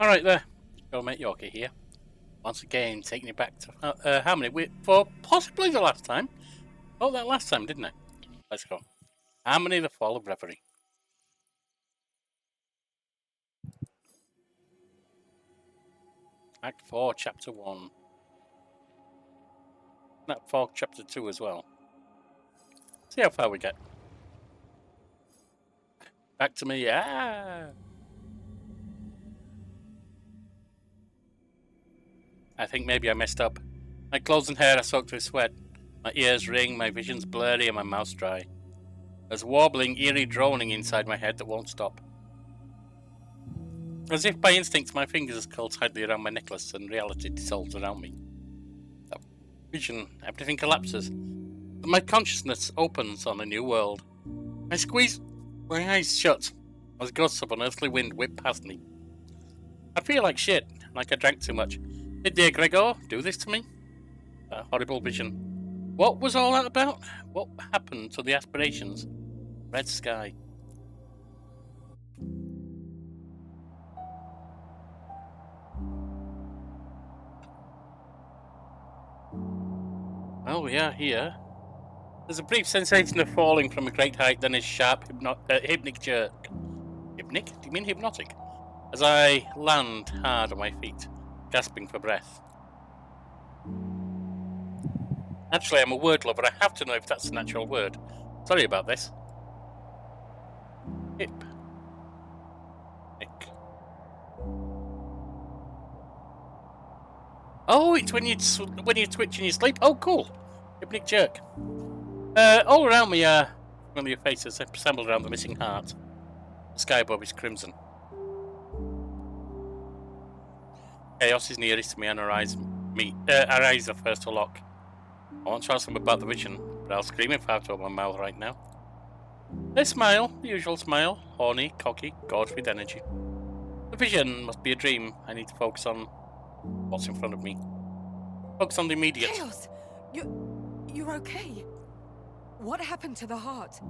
Alright there, Mate Yorkie here. Once again, taking you back to Harmony for possibly the last time. Oh, that last time, didn't I? Let's go. Harmony, the Fall of Reverie. Act 4, Chapter 1. Act 4, Chapter 2 as well. See how far we get. Back to me, I think maybe I messed up. My clothes and hair are soaked with sweat. My ears ring, my vision's blurry, and my mouth's dry. There's wobbling, eerie droning inside my head that won't stop. As if by instinct, my fingers curl tightly around my necklace and reality dissolves around me. That vision, everything collapses. My consciousness opens on a new world. I squeeze my eyes shut as gusts of unearthly wind whip past me. I feel like shit, like I drank too much. Did the egregor do this to me? A horrible vision. What was all that about? What happened to the aspirations? Red sky. Well, we are here. There's a brief sensation of falling from a great height, then a sharp hypnic jerk. Hypnic? Do you mean hypnotic? As I land hard on my feet, gasping for breath. Actually, I'm a word lover. I have to know if that's an actual word. Sorry about this. Hip. Nick. Oh, it's when you twitch in your sleep. Oh, cool. Hypnic jerk. All around me are familiar faces assembled around the missing heart. The sky above is crimson. Chaos is nearest to me and our eyes are first to lock. I want to ask them about the vision, but I'll scream if I have to open my mouth right now. They smile, the usual smile, horny, cocky, gorged with energy. The vision must be a dream. I need to focus on what's in front of me. Focus on the immediate. Chaos! You're okay? What happened to the heart?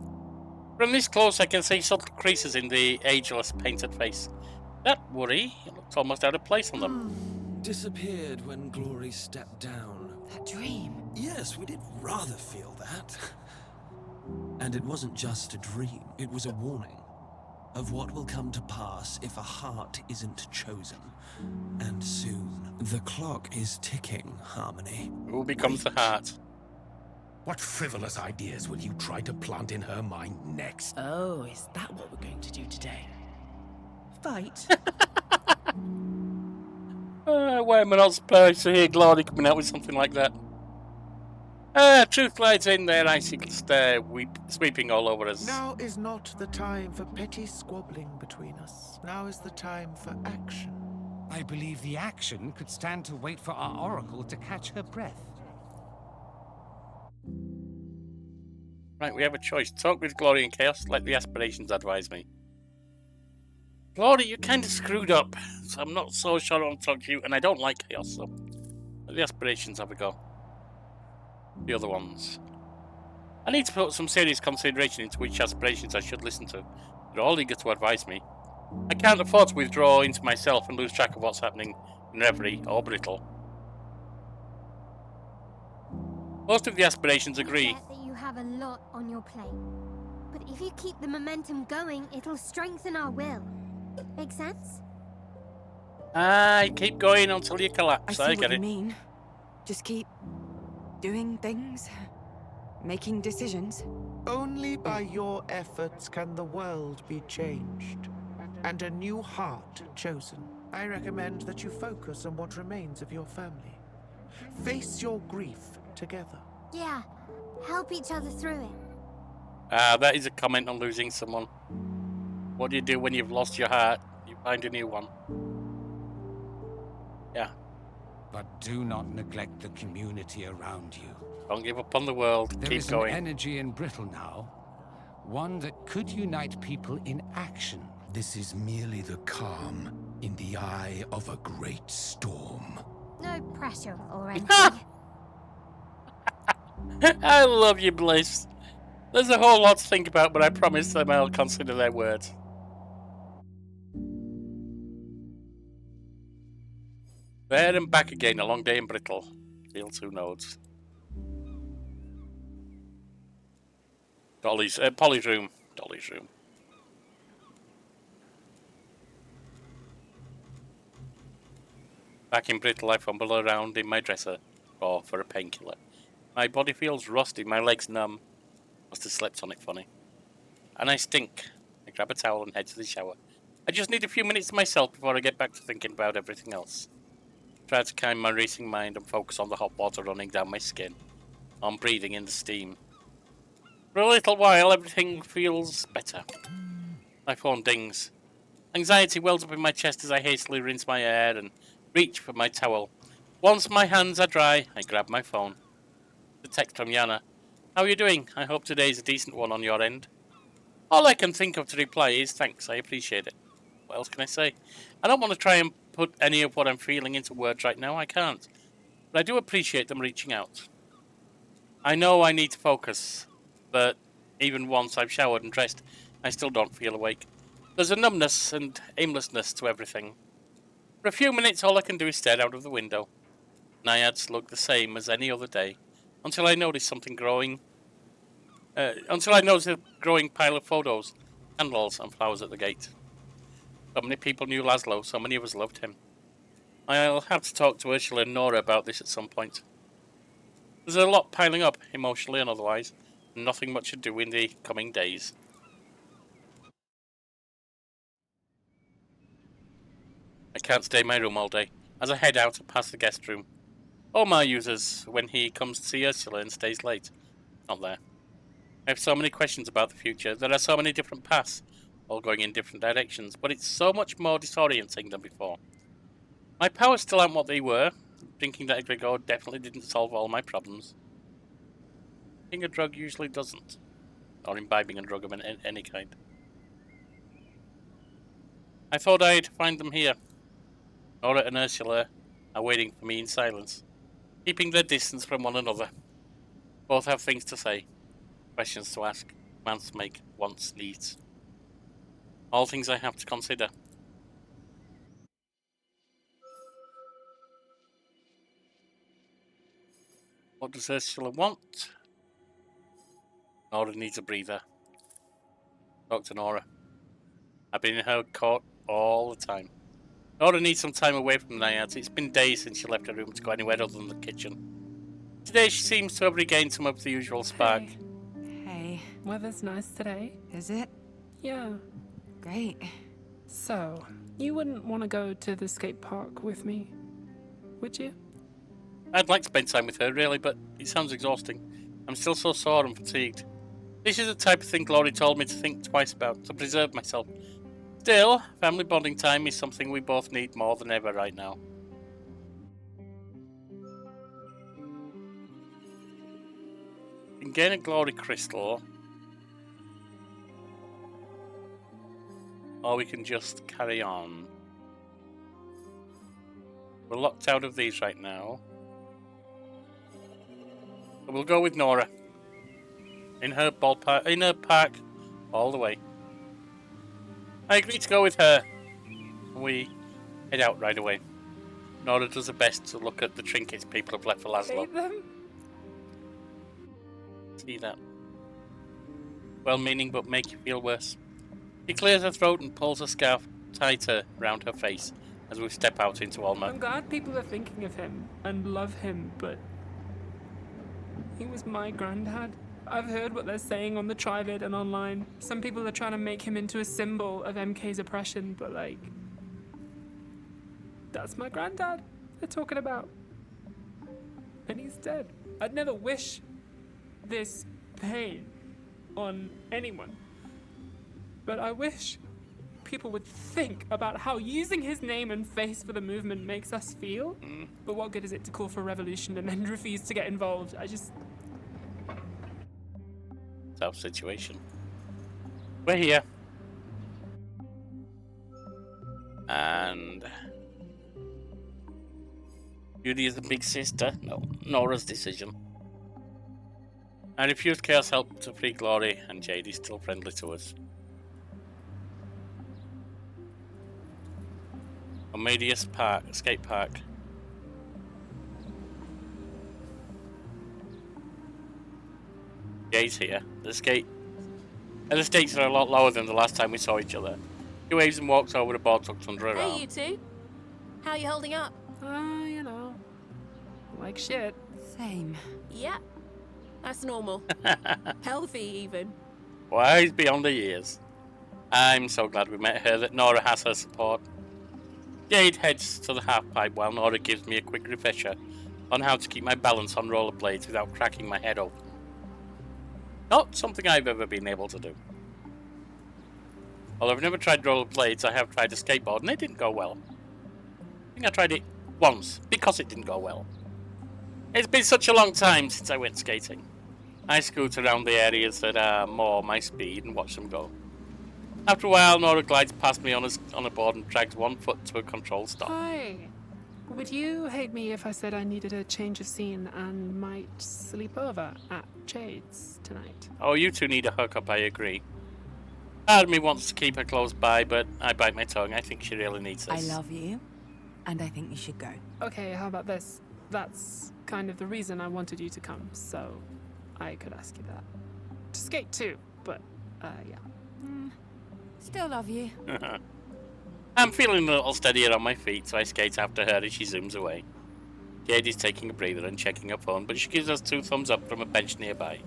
From this close, I can see subtle creases in the ageless painted face. That worry, it looks almost out of place on them. Disappeared when Glory stepped down. That dream? Yes, we did rather feel that. And it wasn't just a dream, it was a warning of what will come to pass if a heart isn't chosen. And soon. The clock is ticking, Harmony. Who becomes the heart? What frivolous ideas will you try to plant in her mind next? Oh, is that what we're going to do today? Fight? Why am I not surprised to hear Glory coming out with something like that? Truth lies in their icicle stare, sweeping all over us. Now is not the time for petty squabbling between us. Now is the time for action. I believe the action could stand to wait for our oracle to catch her breath. Right, we have a choice. Talk with Glory and Chaos, like the aspirations advise me. Glory, you kind of screwed up, so I'm not so sure I want to talk to you, and I don't like Chaos, so let the aspirations have a go. The other ones. I need to put some serious consideration into which aspirations I should listen to. They're all eager to advise me. I can't afford to withdraw into myself and lose track of what's happening in Reverie or Brittle. Most of the aspirations agree. I get that you have a lot on your plate, but if you keep the momentum going, it'll strengthen our will. Make sense? Keep going until you collapse. I see get what you it. mean. Just keep doing things, making decisions. Only by your efforts can the world be changed, and a new heart chosen. I recommend that you focus on what remains of your family. Face your grief together. Yeah, help each other through it. That is a comment on losing someone. What do you do when you've lost your heart? You find a new one. Yeah. But do not neglect the community around you. Don't give up on the world. There Keep is going. an energy in Brittle now, one that could unite people in action. This is merely the calm in the eye of a great storm. No pressure or anything. I love you, Bliss. There's a whole lot to think about, but I promise them I'll consider their words. There and back again, a long day in Brittle. Deal 2 nodes. Polly's room. Dolly's room. Back in Brittle, I fumble around in my dresser drawer for a painkiller. My body feels rusty, my legs numb. Must have slept on it funny. And I stink. I grab a towel and head to the shower. I just need a few minutes to myself before I get back to thinking about everything else. Try to calm my racing mind and focus on the hot water running down my skin. On breathing in the steam. For a little while, everything feels better. My phone dings. Anxiety wells up in my chest as I hastily rinse my hair and reach for my towel. Once my hands are dry, I grab my phone. The text from Yana. How are you doing? I hope today's a decent one on your end. All I can think of to reply is thanks, I appreciate it. What else can I say? I don't want to try and put any of what I'm feeling into words right now, I can't. But I do appreciate them reaching out. I know I need to focus, but even once I've showered and dressed, I still don't feel awake. There's a numbness and aimlessness to everything. For a few minutes, all I can do is stare out of the window. Naiads look the same as any other day, until I notice something growing. Until I notice a growing pile of photos, candles, and flowers at the gate. So many people knew Lazlo, so many of us loved him. I'll have to talk to Ursula and Nora about this at some point. There's a lot piling up, emotionally and otherwise, and nothing much to do in the coming days. I can't stay in my room all day, as I head out and past the guest room. Omar uses when he comes to see Ursula and stays late. Not there. I have so many questions about the future. There are so many different paths, all going in different directions, but it's so much more disorienting than before. My powers still aren't what they were. Drinking that egregore definitely didn't solve all my problems. Taking a drug usually doesn't. Or imbibing a drug of any kind. I thought I'd find them here. Nora and Ursula are waiting for me in silence, keeping their distance from one another. Both have things to say, questions to ask, plans to make, wants, needs. All things I have to consider. What does Ursula want? Nora needs a breather. Dr. Nora. I've been in her court all the time. Nora needs some time away from the Naiads. It's been days since she left her room to go anywhere other than the kitchen. Today she seems to have regained some of the usual spark. Hey, Weather's nice today. is it? Yeah. Great. So, you wouldn't want to go to the skate park with me, would you? I'd like to spend time with her, really, but it sounds exhausting. I'm still so sore and fatigued. This is the type of thing Glory told me to think twice about, to preserve myself. Still, family bonding time is something we both need more than ever right now. You can gain a Glory crystal, or we can just carry on. We're locked out of these right now. But we'll go with Nora. In her ballpark, in her park, all the way. I agree to go with her. We head out right away. Nora does her best to look at the trinkets people have left for Lazlo. Hate them? See that. Well-meaning but make you feel worse. She clears her throat and pulls her scarf tighter round her face as we step out into Alma. I'm glad people are thinking of him and love him, but he was my granddad. I've heard what they're saying on the Trivid and online. Some people are trying to make him into a symbol of MK's oppression, but like, that's my granddad they're talking about. And he's dead. I'd never wish this pain on anyone. But I wish people would think about how using his name and face for the movement makes us feel. But what good is it to call for revolution and then refuse to get involved? Tough situation. We're here. And Judy is the big sister. No, Nora's decision. I refused Chaos help to free Glory, and Jade is still friendly to us. Omedius Park, skate park. Jade's here. The stakes are a lot lower than the last time we saw each other. He waves and walks over the board tucked under her arm. Hey, you two. How you holding up? You know, like shit. Same. Yeah, that's normal. Healthy, even. Wise beyond the years. I'm so glad we met her that Nora has her support. Jade heads to the half-pipe while Nora gives me a quick refresher on how to keep my balance on rollerblades without cracking my head open. Not something I've ever been able to do. Although I've never tried rollerblades, I have tried a skateboard and it didn't go well. I think I tried it once because it didn't go well. It's been such a long time since I went skating. I scoot around the areas that are more my speed and watch them go. After a while, Nora glides past me on a board and drags one foot to a controlled stop. Hi. Would you hate me if I said I needed a change of scene and might sleep over at Jade's tonight? Oh, you two need a hookup, I agree. Part of me wants to keep her close by, but I bite my tongue. I think she really needs this. I love you, and I think you should go. Okay, how about this? That's kind of the reason I wanted you to come, so I could ask you that. To skate too, but, yeah. Still love you. I'm feeling a little steadier on my feet, so I skate after her as she zooms away. Jade is taking a breather and checking her phone, but she gives us 2 thumbs up from a bench nearby.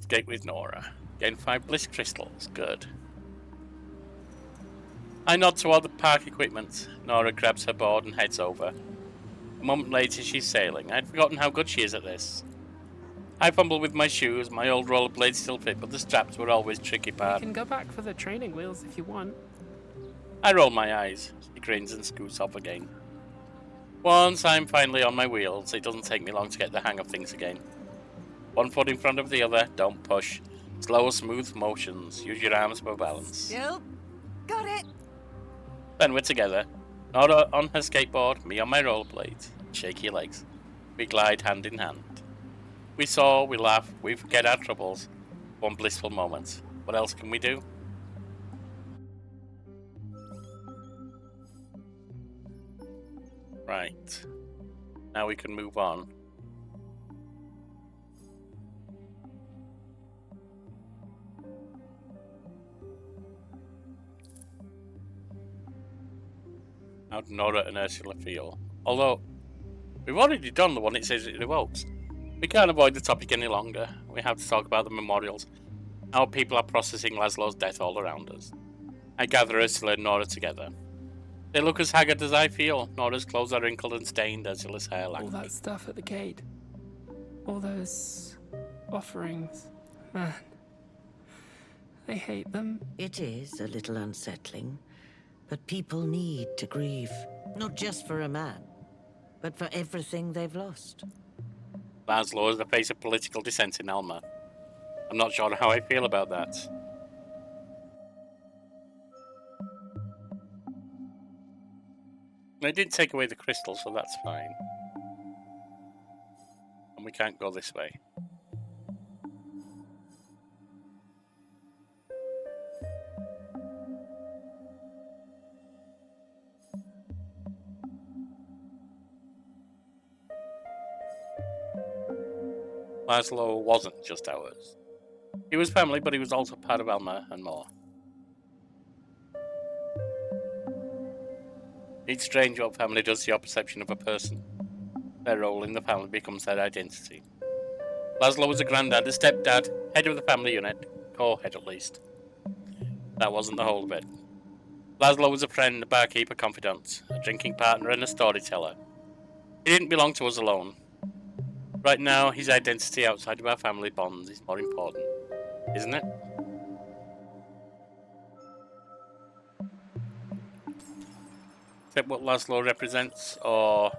Skate with Nora. Gain 5 bliss crystals. Good. I nod toward the park equipment. Nora grabs her board and heads over. A moment later, she's sailing. I'd forgotten how good she is at this. I fumble with my shoes. My old rollerblades still fit, but the straps were always tricky You part. can go back for the training wheels if you want. I roll my eyes. She grins and scoots off again. Once I'm finally on my wheels, it doesn't take me long to get the hang of things again. One foot in front of the other, don't push. Slow, smooth motions. Use your arms for balance. Still got it. Then we're together. Nora on her skateboard, me on my rollerblades. Shaky legs. We glide hand in hand. We soar, we laugh, we forget our troubles. One blissful moment. What else can we do? Right. Now we can move on. How do Nora and Ursula feel? Although, we've already done the one it says it evokes. We can't avoid the topic any longer. We have to talk about the memorials. How people are processing Lazlo's death all around us. I gather Ursula and Nora together. They look as haggard as I feel. Nora's clothes are wrinkled and stained, Ursula's hair All lanky. that stuff at the gate. All those offerings. Man. I hate them. It is a little unsettling, but people need to grieve. Not just for a man, but for everything they've lost. Lazlo is the face of political dissent in Alma. I'm not sure how I feel about that. They did take away the crystal, so that's fine. And we can't go this way. Lazlo wasn't just ours. He was family, but he was also part of Alma and more. It's strange what family does to your perception of a person. Their role in the family becomes their identity. Lazlo was a granddad, a stepdad, head of the family unit, co-head at least. That wasn't the whole of it. Lazlo was a friend, a barkeeper, confidant, a drinking partner, and a storyteller. He didn't belong to us alone. Right now, his identity outside of our family bonds is more important, isn't it? Is that what Lazlo represents, or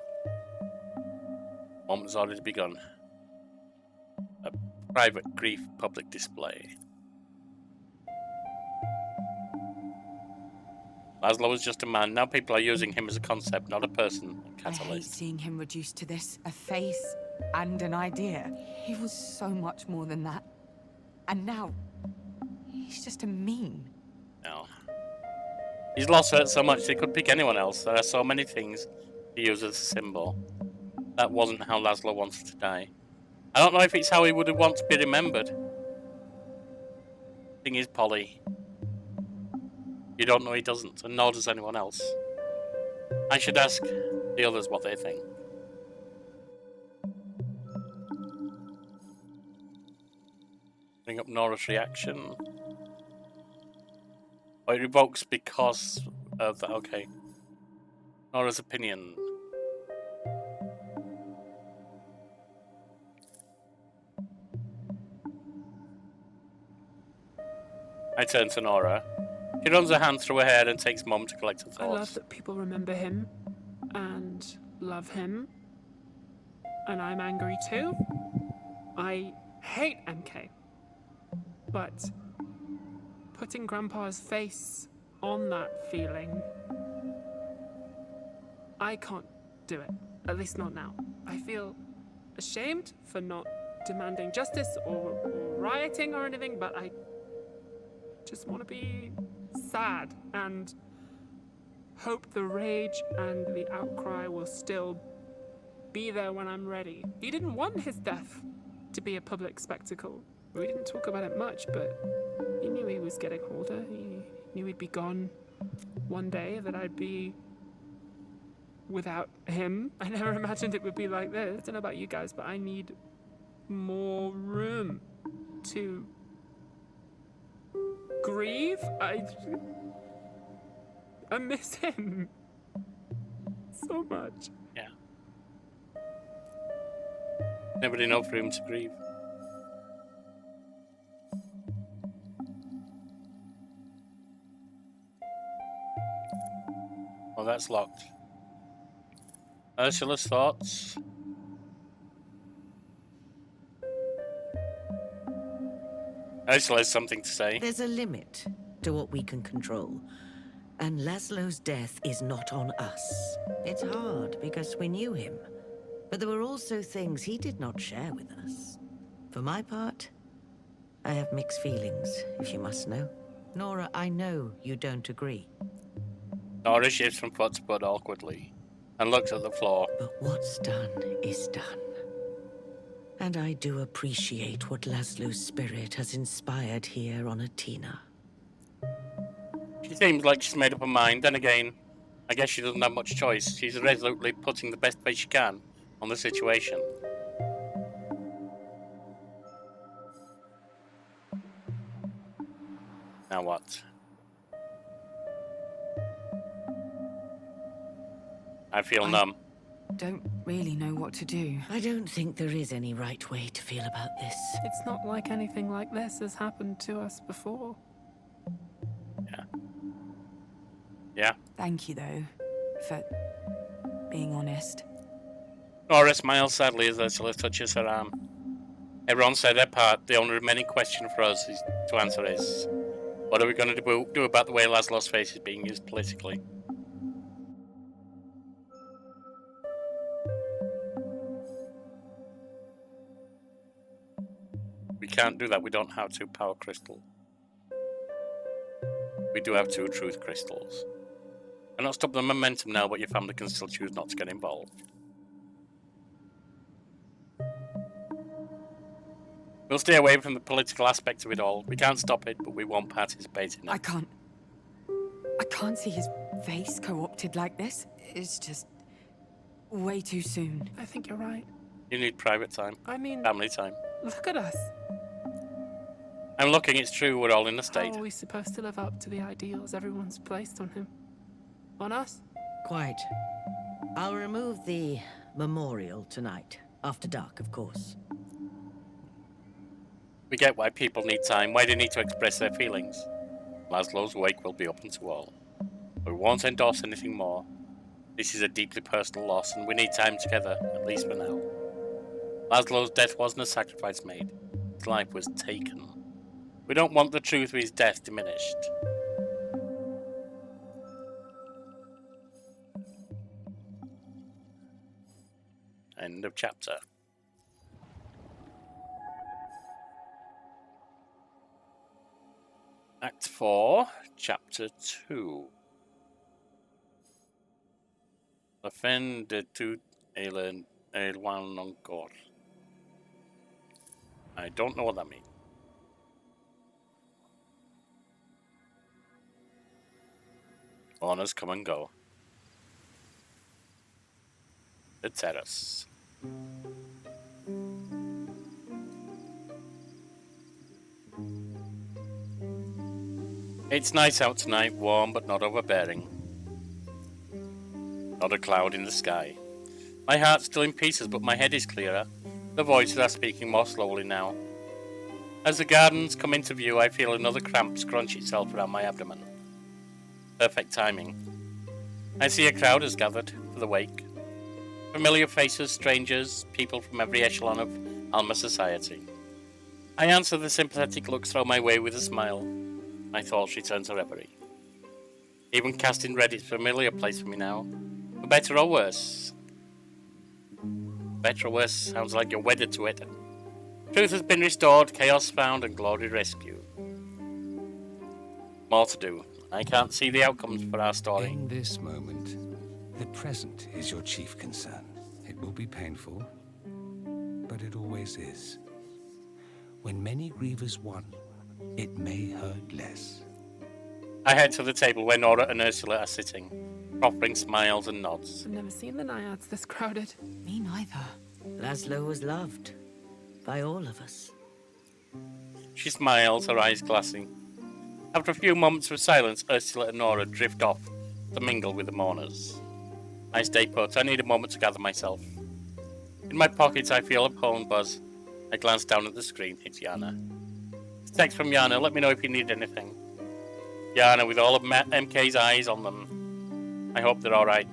moment's already begun? A private grief public display. Lazlo was just a man. Now people are using him as a concept, not a person. A I hate catalyst. seeing him reduced to this, a face and an idea. He was so much more than that. And now, he's just a meme. No. His loss hurt so much they could pick anyone else. There are so many things to use as a symbol. That wasn't how Lazlo wanted to die. I don't know if it's how he would want to be remembered. Thing is, Polly, you don't know he doesn't, and nor does anyone else. I should ask the others what they think. Bring up Nora's reaction. Oh, it revokes because of that. Okay. Nora's opinion. I turn to Nora. She runs her hand through her hair and takes a moment to collect her I love thoughts. that people remember him and love him. And I'm angry too. I hate MK. But putting Grandpa's face on that feeling, I can't do it. At least not now. I feel ashamed for not demanding justice or rioting or anything, but I just want to be sad and hope the rage and the outcry will still be there when I'm ready. He didn't want his death to be a public spectacle. We didn't talk about it much, but he knew he was getting older. He knew he'd be gone one day, that I'd be without him. I never imagined it would be like this. I don't know about you guys, but I need more room to grieve. I miss him so much. Yeah. Never enough room to grieve. Oh, that's locked. Ursula's thoughts. Ursula has something to say. There's a limit to what we can control. And Lazlo's death is not on us. It's hard because we knew him. But there were also things he did not share with us. For my part, I have mixed feelings, if you must know. Nora, I know you don't agree. Nora shifts from foot to foot awkwardly and looks at the floor. But what's done is done. And I do appreciate what Lazlo's spirit has inspired here on Atina. She seems like she's made up her mind. Then again, I guess she doesn't have much choice. She's resolutely putting the best face she can on the situation. Now what? I feel numb. Don't really know what to do. I don't think there is any right way to feel about this. It's not like anything like this has happened to us before. Yeah. Yeah. Thank you, though, for being honest. Nora smiles sadly as Ursula touches her arm. Everyone said their part. The only remaining question for us to answer is, what are we going to do about the way Lazlo's face is being used politically? We can't do that. We don't have 2 power crystals. We do have 2 truth crystals. We're not stopping the momentum now, but your family can still choose not to get involved. We'll stay away from the political aspect of it all. We can't stop it, but we won't participate in it. I can't see his face co-opted like this. It's just way too soon. I think you're right. You need private time. I mean, family time. Look at us. I'm looking, it's true, we're all in a How state. are we supposed to live up to the ideals everyone's placed on him? On us? Quite. I'll remove the memorial tonight. After dark, of course. We get why people need time, why they need to express their feelings. Lazlo's wake will be open to all. But we won't endorse anything more. This is a deeply personal loss, and we need time together, at least for now. Lazlo's death wasn't a sacrifice made. His life was taken. We don't want the truth of his death diminished. End of chapter. Act 4, Chapter 2. fin de tout éloin encore. I don't know what that means. Honors come and go. The terrace. It's nice out tonight, warm but not overbearing. Not a cloud in the sky. My heart's still in pieces, but my head is clearer. The voices are speaking more slowly now. As the gardens come into view, I feel another cramp scrunch itself around my abdomen. Perfect timing. I see a crowd has gathered for the wake. Familiar faces, strangers, people from every echelon of Alma society. I answer the sympathetic looks thrown my way with a smile. My thoughts return to Reverie. Even casting red is a familiar place for me now. For better or worse. Better or worse sounds like you're wedded to it. Truth has been restored, chaos found, and glory rescued. More to do. I can't see the outcomes for our story. In this moment, the present is your chief concern. It will be painful, but it always is. When many grievers won, it may hurt less. I head to the table where Nora and Ursula are sitting, proffering smiles and nods. I've never seen the naiads this crowded. Me neither. Lazlo was loved by all of us. She smiles, her eyes glassy. After a few moments of silence, Ursula and Nora drift off to mingle with the mourners. I stay put. I need a moment to gather myself. In my pockets, I feel a phone buzz. I glance down at the screen. It's Yana. It's a text from Yana. Let me know if you need anything. Yana with all of MK's eyes on them. I hope they're alright.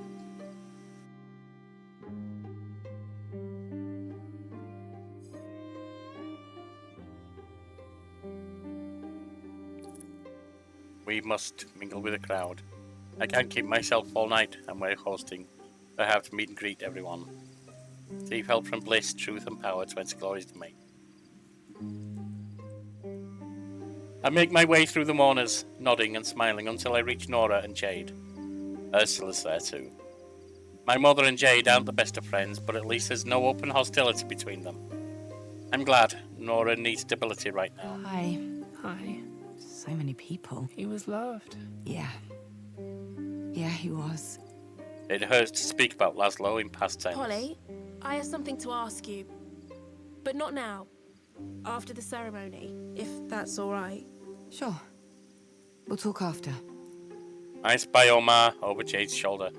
We must mingle with the crowd. I can't keep myself all night, and we're hosting. I have to meet and greet everyone. Receive help from bliss, truth, and power to enter glories to me. I make my way through the mourners, nodding and smiling until I reach Nora and Jade. Ursula's there too. My mother and Jade aren't the best of friends, but at least there's no open hostility between them. I'm glad. Nora needs stability right now. Hi. Hi. So many people. He was loved. Yeah. Yeah, he was. It hurts to speak about Lazlo in past tense. Polly, I have something to ask you. But not now. After the ceremony, if that's all right. Sure. We'll talk after. I spy Omar over Jade's shoulder,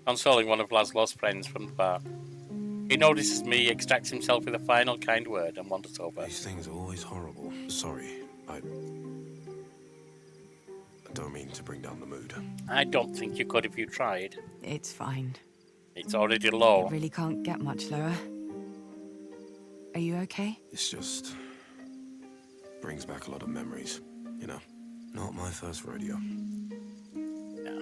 consoling one of Lazlo's friends from the bar. He notices me, extracts himself with a final kind word, and wanders over. These things are always horrible. Sorry, I don't mean to bring down the mood. I don't think you could if you tried. It's fine. It's already low. It really can't get much lower. Are you okay? It's just brings back a lot of memories, you know. Not my first rodeo. Yeah.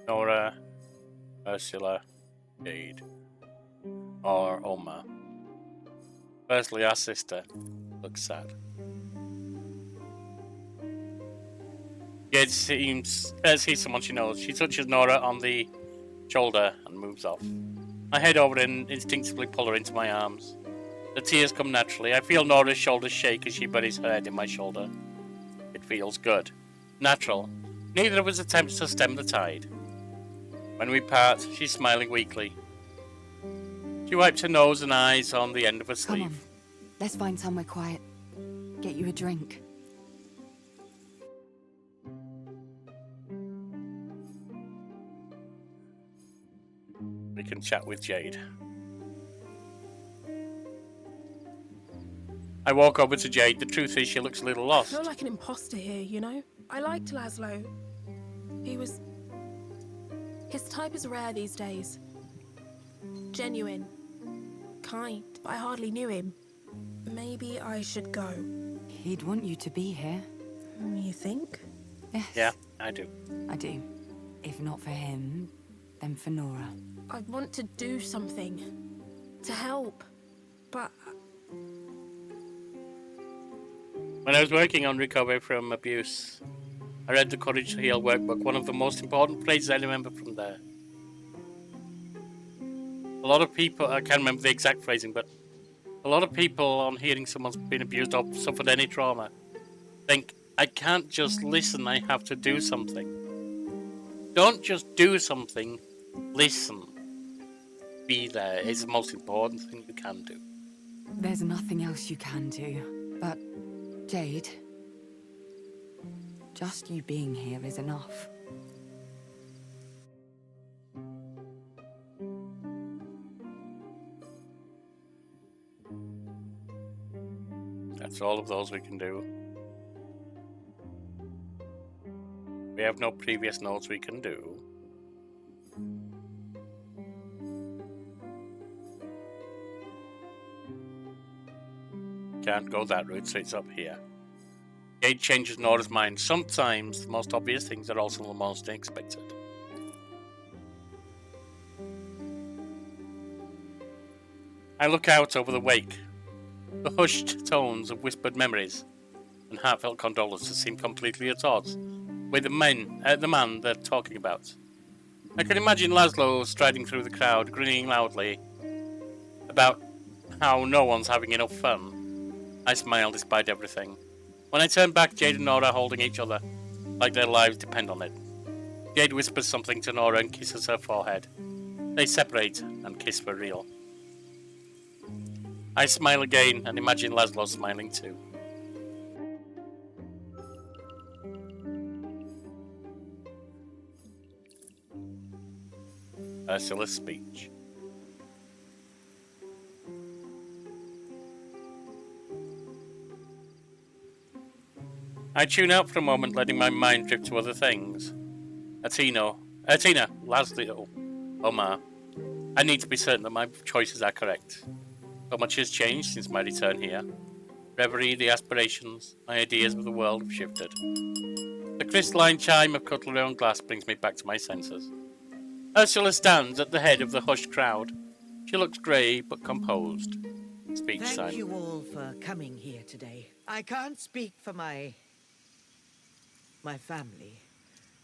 Nora, Ursula, Jade, or Oma. Firstly, our sister looks sad. Jade seems sees someone she knows. She touches Nora on the shoulder and moves off. I head over and instinctively pull her into my arms. The tears come naturally. I feel Nora's shoulders shake as she buries her head in my shoulder. It feels good. Natural. Neither of us attempts to stem the tide. When we part, she's smiling weakly. She wipes her nose and eyes on the end of her sleeve. Come on. Let's find somewhere quiet. Get you a drink. We can chat with Jade. I walk over to Jade. The truth is she looks a little I lost. feel like an imposter here, you know? I liked Lazlo. His type is rare these days. Genuine. Kind. But I hardly knew him. Maybe I should go. He'd want you to be here. You think? Yes. Yeah, I do. I do. If not for him, then for Nora. I want to do something. To help. But When I was working on recovery from abuse, I read the Courage to Heal workbook. One of the most important phrases I remember from there. A lot of people, I can't remember the exact phrasing, but a lot of people on hearing someone's been abused or suffered any trauma think, I can't just listen, I have to do something. Don't just do something, listen. Be there is the most important thing you can do. There's nothing else you can do. But, Jade, just you being here is enough. That's all of those we can do. We have no previous notes we can do. Can't go that route, so it's up here. Jade changes Nora's mind. Sometimes the most obvious things are also the most unexpected. I look out over the wake. The hushed tones of whispered memories and heartfelt condolences seem completely at odds with the man they're talking about. I can imagine Lazlo striding through the crowd, grinning loudly about how no one's having enough fun. I smile despite everything. When I turn back, Jade and Nora are holding each other, like their lives depend on it. Jade whispers something to Nora and kisses her forehead. They separate and kiss for real. I smile again and imagine Lazlo smiling too. Ursula's speech. I tune out for a moment, letting my mind drift to other things. Atina, Lazlo, Omar. I need to be certain that my choices are correct. So much has changed since my return here. Reverie, the aspirations, my ideas of the world have shifted. The crystalline chime of cutlery on glass brings me back to my senses. Ursula stands at the head of the hushed crowd. She looks grey but composed. Speech sign. Thank you all for coming here today. I can't speak for my family,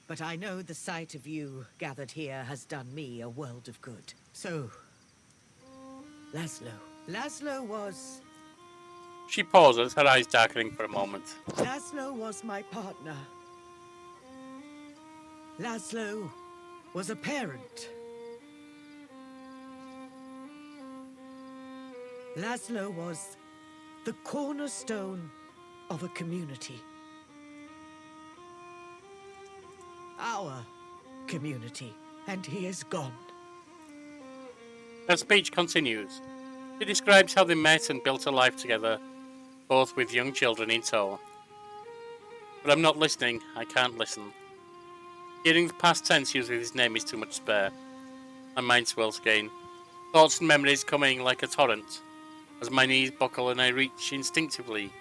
but I know the sight of you gathered here has done me a world of good. So, Lazlo was... She pauses, her eyes darkening for a moment. Lazlo was my partner. Lazlo was a parent. Lazlo was the cornerstone of a community. Our community, and he is gone. Her speech continues. She describes how they met and built a life together, both with young children in tow. But I'm not listening, I can't listen. Hearing the past tense used with his name is too much to bear. My mind swells again. Thoughts and memories coming like a torrent, as my knees buckle and I reach instinctively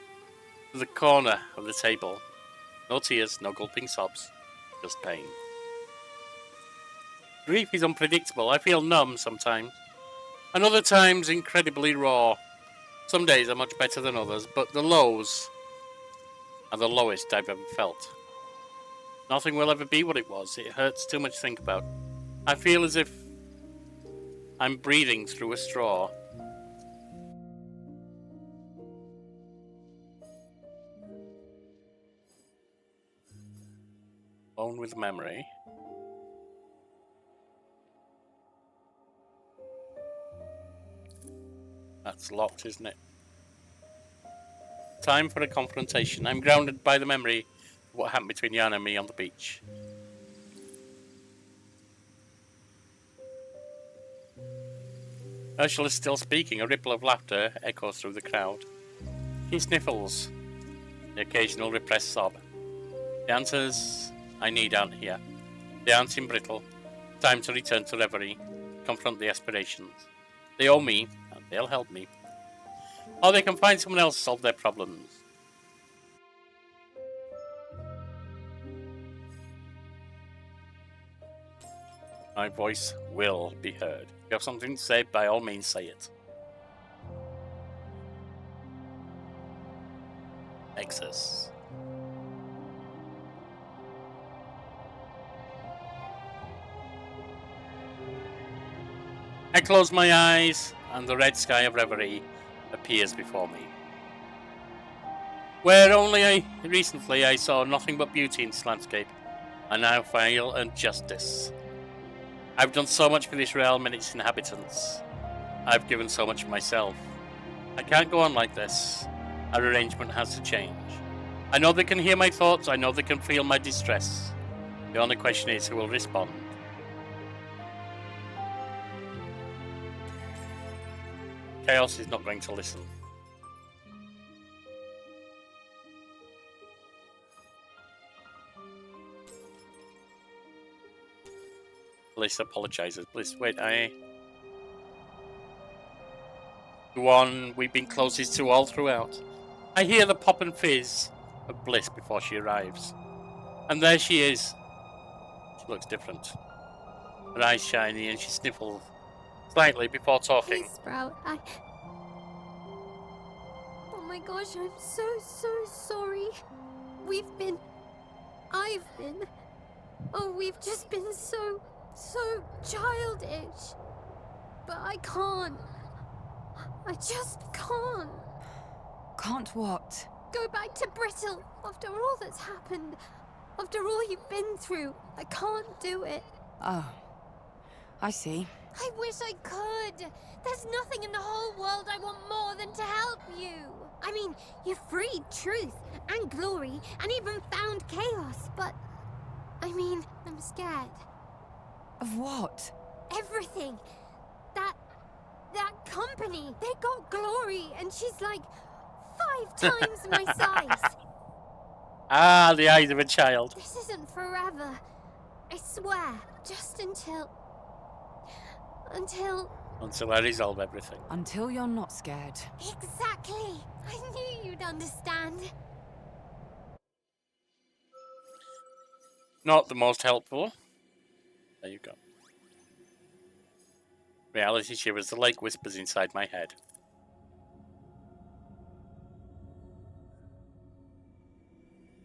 to the corner of the table. No tears, no gulping sobs, just pain. Grief is unpredictable. I feel numb sometimes, and other times incredibly raw. Some days are much better than others, but the lows are the lowest I've ever felt. Nothing will ever be what it was. It hurts too much to think about. I feel as if I'm breathing through a straw. Alone with memory. That's locked, isn't it? Time for a confrontation. I'm grounded by the memory of what happened between Yana and me on the beach. Ursula's still speaking. A ripple of laughter echoes through the crowd. She sniffles. The occasional repressed sob. The answers I need aren't here. They aren't in Brittle. Time to return to Reverie. Confront the aspirations. They owe me, and they'll help me. Or they can find someone else to solve their problems. My voice will be heard. If you have something to say, by all means say it. Nexus. I close my eyes, and the red sky of Reverie appears before me. Where only recently I saw nothing but beauty in this landscape, I now feel injustice. I've done so much for this realm and its inhabitants. I've given so much of myself. I can't go on like this. Our arrangement has to change. I know they can hear my thoughts, I know they can feel my distress. The only question is who will respond. Chaos is not going to listen. Bliss apologizes. Bliss, wait, the one we've been closest to all throughout. I hear the pop and fizz of Bliss before she arrives. And there she is. She looks different. Her eyes shiny and she sniffles slightly before talking. Hey, Sprout, Oh my gosh, I'm so sorry. We've just been so childish. But I can't. I just can't. Can't what? Go back to Brittle after all that's happened. After all you've been through. I can't do it. Oh, I see. I wish I could. There's nothing in the whole world I want more than to help you. I mean, you freed truth and glory and even found chaos, but I'm scared. Of what? Everything. That company, they got glory and she's like 5 times my size. Ah, the eyes of a child. This isn't forever. I swear. Just until I resolve everything. Until you're not scared. Exactly. I knew you'd understand. Not the most helpful. There you go. Reality shivers, the lake whispers inside my head.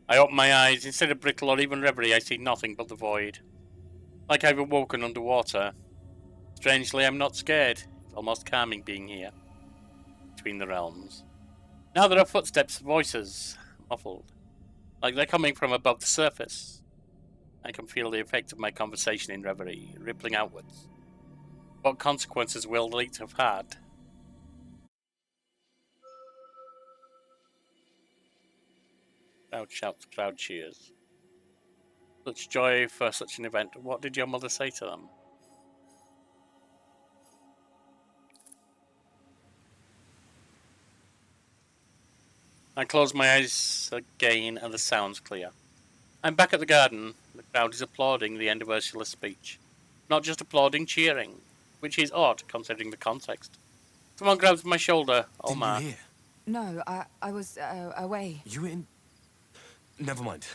I open my eyes. Instead of Brittle or even Reverie, I see nothing but the void. Like I've awoken underwater. Strangely, I'm not scared. It's almost calming being here. Between the realms. Now there are footsteps, voices, muffled. Like they're coming from above the surface. I can feel the effect of my conversation in Reverie, rippling outwards. What consequences will it have had? Crowd shouts, crowd cheers. Such joy for such an event. What did your mother say to them? I close my eyes again and the sound's clear. I'm back at the garden. The crowd is applauding the end of Ursula's speech. Not just applauding, cheering. Which is odd, considering the context. Someone grabs my shoulder. Omar. Didn't you hear? No, I was away. You were in... Never mind.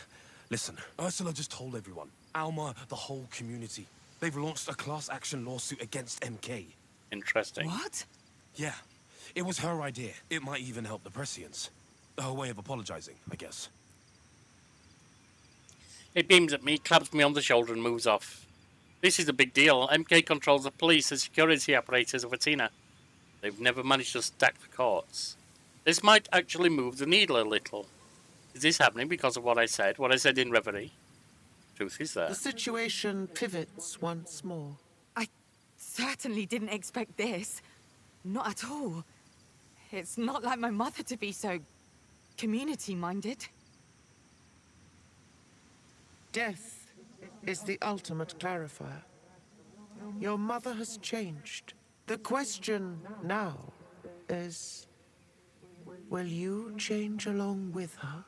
Listen, Ursula just told everyone. Alma, the whole community. They've launched a class action lawsuit against MK. Interesting. What? Yeah. It was her idea. It might even help the Prescience. Her way of apologizing, I guess. It beams at me, claps me on the shoulder and moves off. This is a big deal. MK controls the police and security apparatus of Atina. They've never managed to stack the courts. This might actually move the needle a little. Is this happening because of what I said in Reverie? Truth is there. The situation pivots once more. I certainly didn't expect this. Not at all. It's not like my mother to be so community-minded. Death is the ultimate clarifier. Your mother has changed. The question now is, will you change along with her?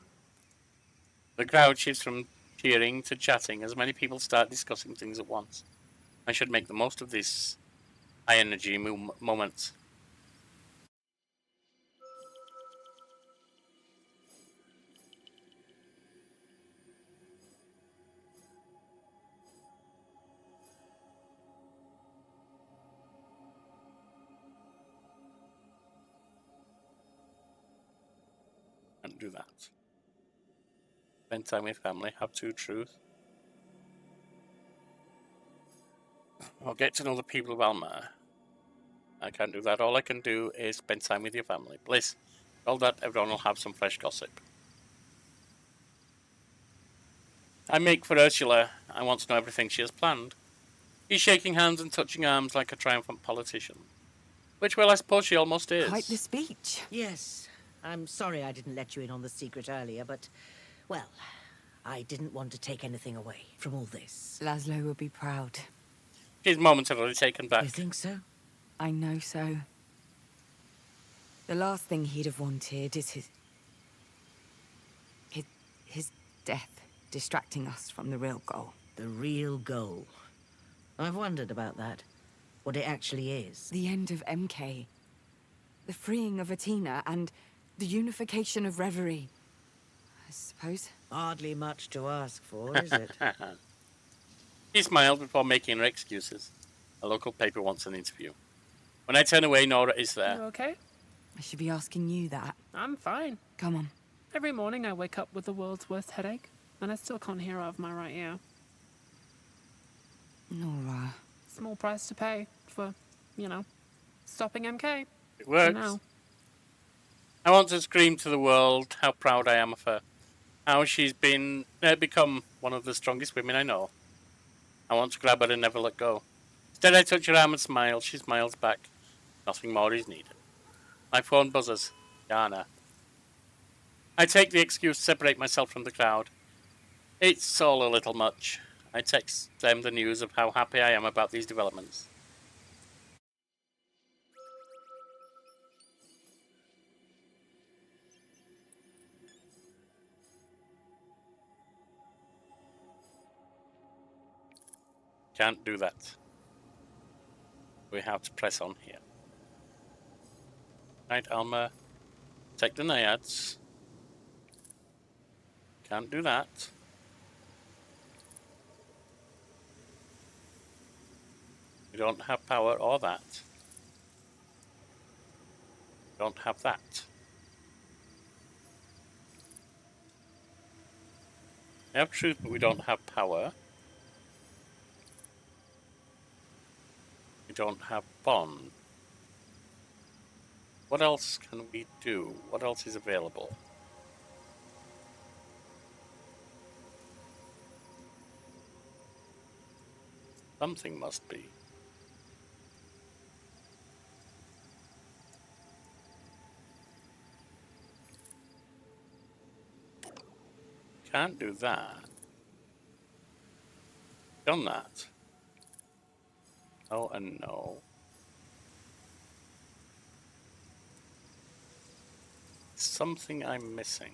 The crowd shifts from cheering to chatting as many people start discussing things at once. I should make the most of this high-energy moment. And do that. Spend time with family, have true truth. I'll get to know the people of Alma. I can't do that. All I can do is spend time with your family. Bliss. All that, everyone will have some fresh gossip. I make for Ursula. I want to know everything she has planned. He's shaking hands and touching arms like a triumphant politician. Which, well, I suppose she almost is. Quite the speech. Yes. I'm sorry I didn't let you in on the secret earlier, but, well, I didn't want to take anything away from all this. Lazlo will be proud. She's momentarily taken back. You think so? I know so. The last thing he'd have wanted is his death, distracting us from the real goal. The real goal. I've wondered about that. What it actually is. The end of MK. The freeing of Atina and the unification of Reverie. I suppose. Hardly much to ask for, is it? She smiled before making her excuses. A local paper wants an interview. When I turn away, Nora is there. You okay? I should be asking you that. I'm fine. Come on. Every morning I wake up with the world's worst headache, and I still can't hear out of my right ear. Nora. Small price to pay for, stopping MK. It works. For now. I want to scream to the world how proud I am of her. How she's become one of the strongest women I know. I want to grab her and never let go. Instead, I touch her arm and smile. She smiles back. Nothing more is needed. My phone buzzes. Yana. I take the excuse to separate myself from the crowd. It's all a little much. I text them the news of how happy I am about these developments. Can't do that. We have to press on here. Right, Alma. Take the naiads. Can't do that. We don't have power or that. Don't have that. We have truth, but we don't have power. We don't have bond. What else can we do? What else is available? Something must be. Can't do that. Done that. Oh, and no. Something I'm missing.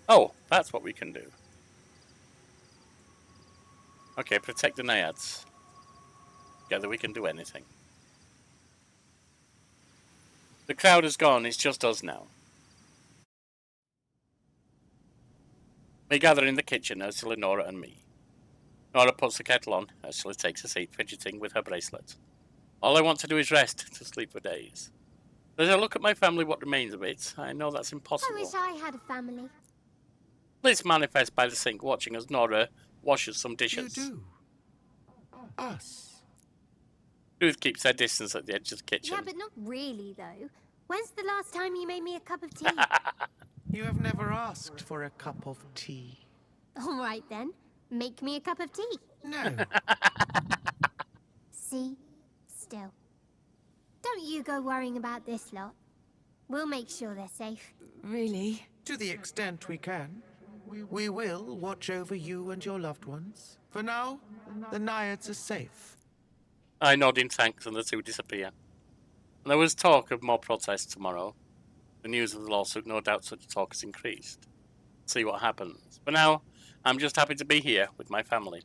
Oh, that's what we can do. Okay, protect the naiads. Together we can do anything. The crowd is gone, it's just us now. We gather in the kitchen, Ursula, Nora, and me. Nora puts the kettle on. Ursula takes a seat, fidgeting with her bracelet. All I want to do is rest, to sleep for days. As I look at my family, what remains of it, I know that's impossible. I wish I had a family. Liz manifests by the sink, watching as Nora washes some dishes. You do. Us. Ruth keeps her distance at the edge of the kitchen. Yeah, but not really, though. When's the last time you made me a cup of tea? You have never asked for a cup of tea. All right, then. Make me a cup of tea. No. See? Still. Don't you go worrying about this lot. We'll make sure they're safe. Really? To the extent we can. We will watch over you and your loved ones. For now, the naiads are safe. I nod in thanks and the two disappear. And there was talk of more protests tomorrow. The news of the lawsuit, no doubt such talk has increased. See what happens. For now, I'm just happy to be here with my family.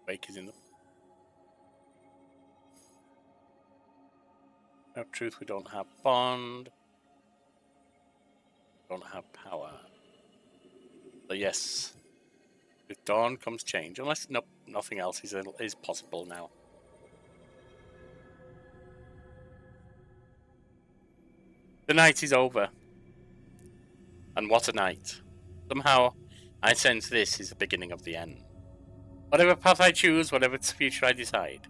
Wake is in the... We have truth, we don't have bond. We don't have power. So yes, With dawn comes change, unless nothing else is possible now. The night is over. And what a night. Somehow, I sense this is the beginning of the end. Whatever path I choose, whatever future I decide,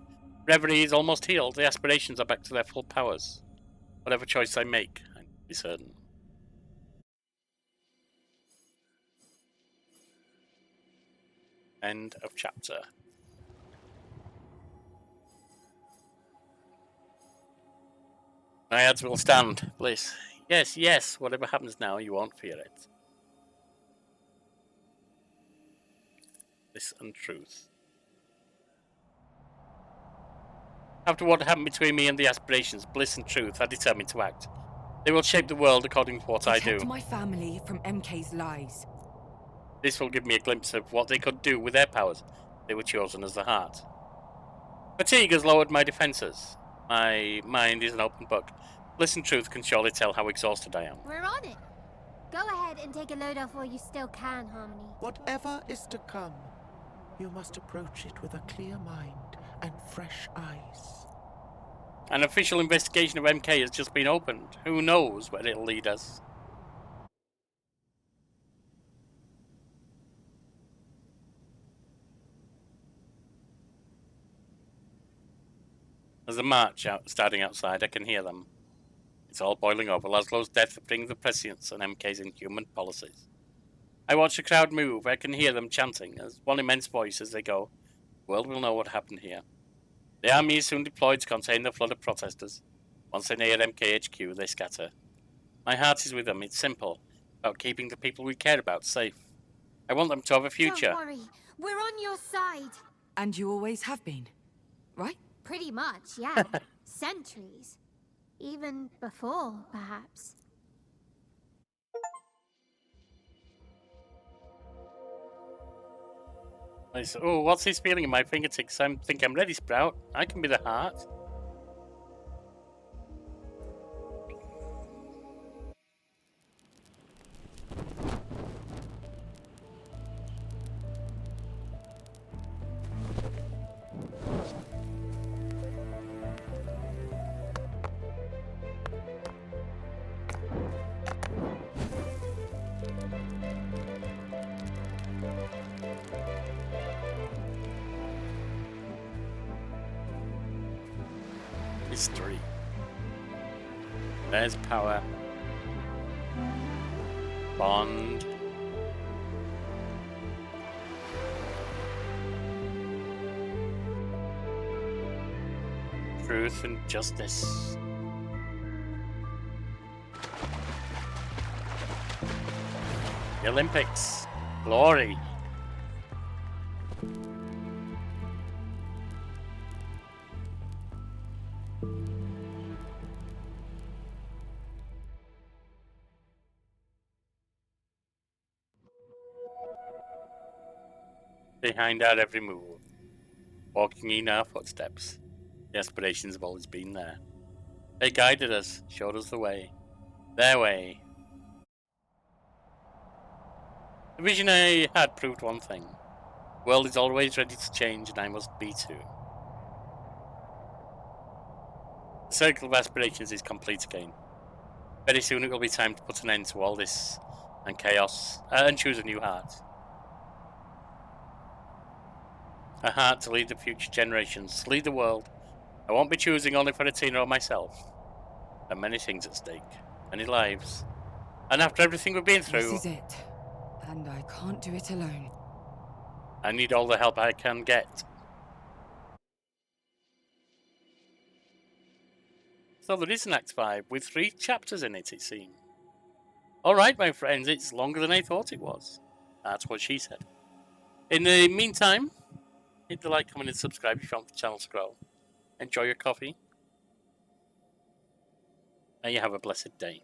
Reverie is almost healed, the aspirations are back to their full powers. Whatever choice I make, I can be certain. End of chapter. Naiads will stand, Bliss. Yes, yes, whatever happens now, you won't fear it. Bliss and truth. After what happened between me and the aspirations, Bliss and truth are determined to act. They will shape the world according to what I do. Protect my family from MK's lies. This will give me a glimpse of what they could do with their powers. They were chosen as the heart. Fatigue has lowered my defenses. My mind is an open book. Bliss and truth can surely tell how exhausted I am. We're on it. Go ahead and take a load off while you still can, Harmony. Whatever is to come, you must approach it with a clear mind and fresh eyes. An official investigation of MK has just been opened. Who knows where it'll lead us? There's a march starting outside. I can hear them. It's all boiling over. Lazlo's death brings the prescience and MK's inhuman policies. I watch the crowd move. I can hear them chanting as one immense voice as they go. The world will know what happened here. The army is soon deployed to contain the flood of protesters. Once they near MKHQ, they scatter. My heart is with them. It's simple, about keeping the people we care about safe. I want them to have a future. Don't worry. We're on your side. And you always have been, right? Pretty much, yeah. Centuries. Even before, perhaps. Oh, what's this feeling in my fingertips? I think I'm ready, Sprout. I can be the heart. History. There's power. Bond. Truth and justice. The Olympics. Glory. Behind our every move, walking in our footsteps, the aspirations have always been there. They guided us, showed us the way, their way. The vision I had proved one thing. The world is always ready to change, and I must be too. The circle of aspirations is complete again. Very soon it will be time to put an end to all this and chaos, and choose a new heart. A heart to lead the future generations, lead the world. I won't be choosing only for Atina or myself. There are many things at stake, many lives. And after everything we've been through... This is it. And I can't do it alone. I need all the help I can get. So there is an Act 5 with 3 chapters in it, it seems. Alright, my friends, it's longer than I thought it was. That's what she said. In the meantime, hit the like, comment, and subscribe if you want the channel to grow. Enjoy your coffee. And you have a blessed day.